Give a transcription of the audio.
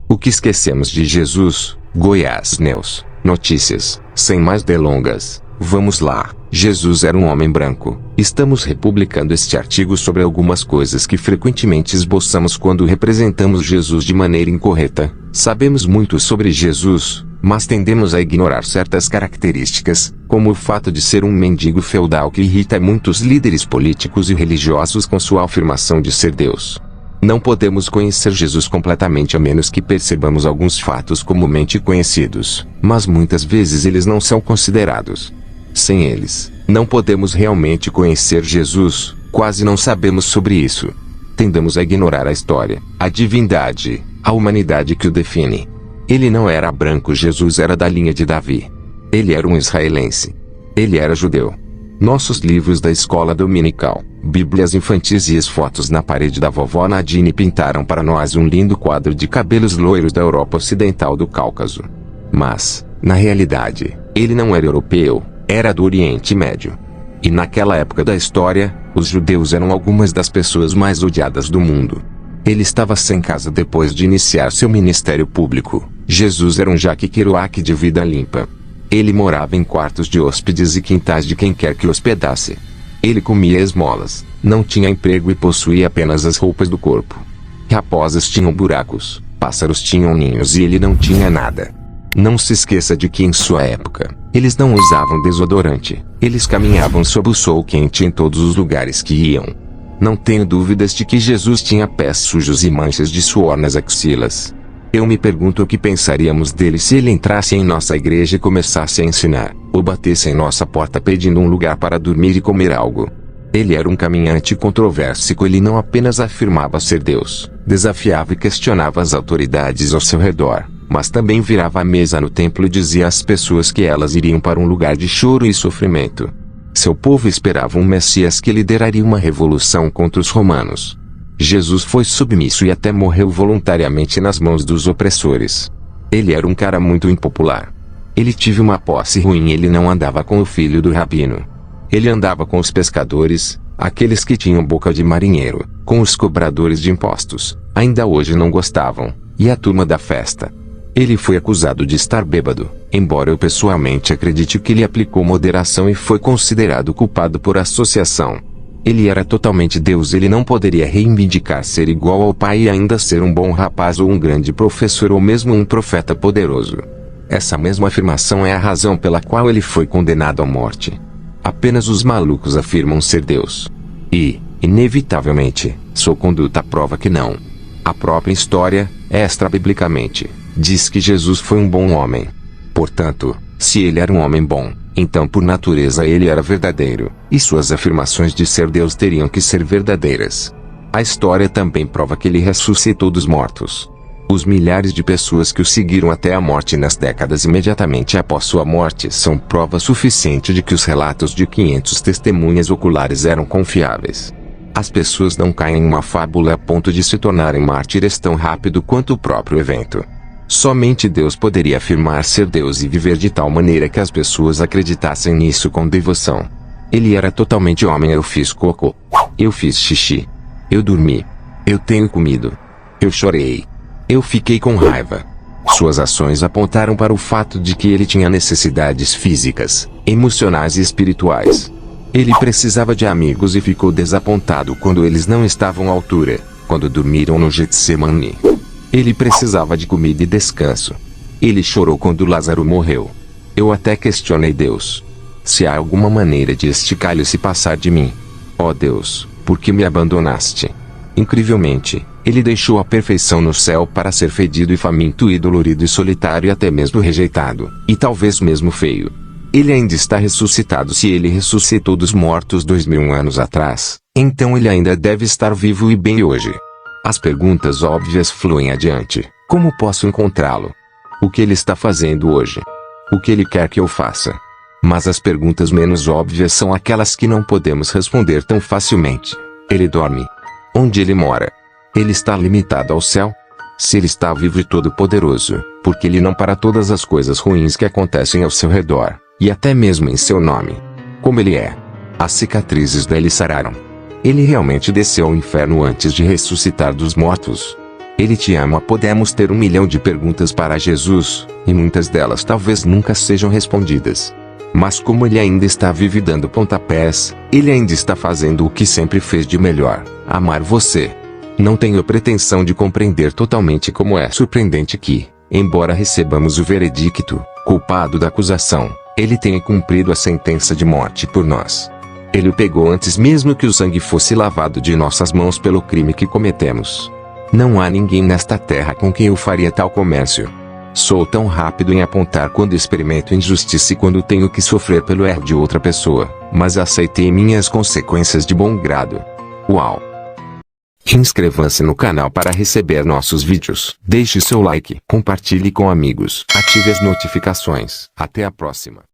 O que esquecemos de Jesus? Goiás News. Notícias. Sem mais delongas, vamos lá. Jesus era um homem branco. Estamos republicando este artigo sobre algumas coisas que frequentemente esboçamos quando representamos Jesus de maneira incorreta. Sabemos muito sobre Jesus, mas tendemos a ignorar certas características, como o fato de ser um mendigo feudal que irrita muitos líderes políticos e religiosos com sua afirmação de ser Deus. Não podemos conhecer Jesus completamente a menos que percebamos alguns fatos comumente conhecidos, mas muitas vezes eles não são considerados. Sem eles, não podemos realmente conhecer Jesus. Quase não sabemos sobre isso. Tendemos a ignorar a história, a divindade, a humanidade que o define. Ele não era branco. Jesus era da linha de Davi. Ele era um israelense. Ele era judeu. Nossos livros da escola dominical, bíblias infantis e as fotos na parede da vovó Nadine pintaram para nós um lindo quadro de cabelos loiros da Europa Ocidental do Cáucaso. Mas, na realidade, ele não era europeu, era do Oriente Médio. E naquela época da história, os judeus eram algumas das pessoas mais odiadas do mundo. Ele estava sem casa depois de iniciar seu ministério público. Jesus era um Jaque Kerouac de vida limpa. Ele morava em quartos de hóspedes e quintais de quem quer que o hospedasse. Ele comia esmolas, não tinha emprego e possuía apenas as roupas do corpo. Raposas tinham buracos, pássaros tinham ninhos e ele não tinha nada. Não se esqueça de que em sua época, eles não usavam desodorante. Eles caminhavam sob o sol quente em todos os lugares que iam. Não tenho dúvidas de que Jesus tinha pés sujos e manchas de suor nas axilas. Eu me pergunto o que pensaríamos dele se ele entrasse em nossa igreja e começasse a ensinar, ou batesse em nossa porta pedindo um lugar para dormir e comer algo. Ele era um caminhante controversico. Ele não apenas afirmava ser Deus, desafiava e questionava as autoridades ao seu redor, mas também virava a mesa no templo e dizia às pessoas que elas iriam para um lugar de choro e sofrimento. Seu povo esperava um Messias que lideraria uma revolução contra os romanos. Jesus foi submisso e até morreu voluntariamente nas mãos dos opressores. Ele era um cara muito impopular. Ele teve uma posse ruim. Ele não andava com o filho do rabino. Ele andava com os pescadores, aqueles que tinham boca de marinheiro, com os cobradores de impostos, ainda hoje não gostavam, e a turma da festa. Ele foi acusado de estar bêbado, embora eu pessoalmente acredite que ele aplicou moderação e foi considerado culpado por associação. Ele era totalmente Deus. Ele não poderia reivindicar ser igual ao Pai e ainda ser um bom rapaz ou um grande professor ou mesmo um profeta poderoso. Essa mesma afirmação é a razão pela qual ele foi condenado à morte. Apenas os malucos afirmam ser Deus. E, inevitavelmente, sua conduta prova que não. A própria história, extra-biblicamente, diz que Jesus foi um bom homem. Portanto, se ele era um homem bom, então por natureza ele era verdadeiro, e suas afirmações de ser Deus teriam que ser verdadeiras. A história também prova que ele ressuscitou dos mortos. Os milhares de pessoas que o seguiram até a morte nas décadas imediatamente após sua morte são prova suficiente de que os relatos de 500 testemunhas oculares eram confiáveis. As pessoas não caem em uma fábula a ponto de se tornarem mártires tão rápido quanto o próprio evento. Somente Deus poderia afirmar ser Deus e viver de tal maneira que as pessoas acreditassem nisso com devoção. Ele era totalmente homem. Eu fiz cocô. Eu fiz xixi. Eu dormi. Eu tenho comido. Eu chorei. Eu fiquei com raiva. Suas ações apontaram para o fato de que ele tinha necessidades físicas, emocionais e espirituais. Ele precisava de amigos e ficou desapontado quando eles não estavam à altura, quando dormiram no Getsemane. Ele precisava de comida e descanso. Ele chorou quando Lázaro morreu. Eu até questionei Deus. Se há alguma maneira de este cálice se passar de mim. Ó Deus, por que me abandonaste? Incrivelmente, ele deixou a perfeição no céu para ser fedido e faminto e dolorido e solitário e até mesmo rejeitado, e talvez mesmo feio. Ele ainda está ressuscitado. Se ele ressuscitou dos mortos 2000 anos atrás, então ele ainda deve estar vivo e bem hoje. As perguntas óbvias fluem adiante. Como posso encontrá-lo? O que ele está fazendo hoje? O que ele quer que eu faça? Mas as perguntas menos óbvias são aquelas que não podemos responder tão facilmente. Ele dorme. Onde ele mora? Ele está limitado ao céu? Se ele está vivo e todo-poderoso, por que ele não para todas as coisas ruins que acontecem ao seu redor, e até mesmo em seu nome? Como ele é? As cicatrizes dele sararam. Ele realmente desceu ao inferno antes de ressuscitar dos mortos? Ele te ama. Podemos ter 1 milhão de perguntas para Jesus, e muitas delas talvez nunca sejam respondidas. Mas como ele ainda está vivo e dando pontapés, ele ainda está fazendo o que sempre fez de melhor: amar você. Não tenho pretensão de compreender totalmente como é surpreendente que, embora recebamos o veredicto, culpado da acusação, ele tenha cumprido a sentença de morte por nós. Ele o pegou antes mesmo que o sangue fosse lavado de nossas mãos pelo crime que cometemos. Não há ninguém nesta terra com quem eu faria tal comércio. Sou tão rápido em apontar quando experimento injustiça e quando tenho que sofrer pelo erro de outra pessoa, mas aceitei minhas consequências de bom grado. Uau! Inscreva-se no canal para receber nossos vídeos. Deixe seu like, compartilhe com amigos, ative as notificações. Até a próxima.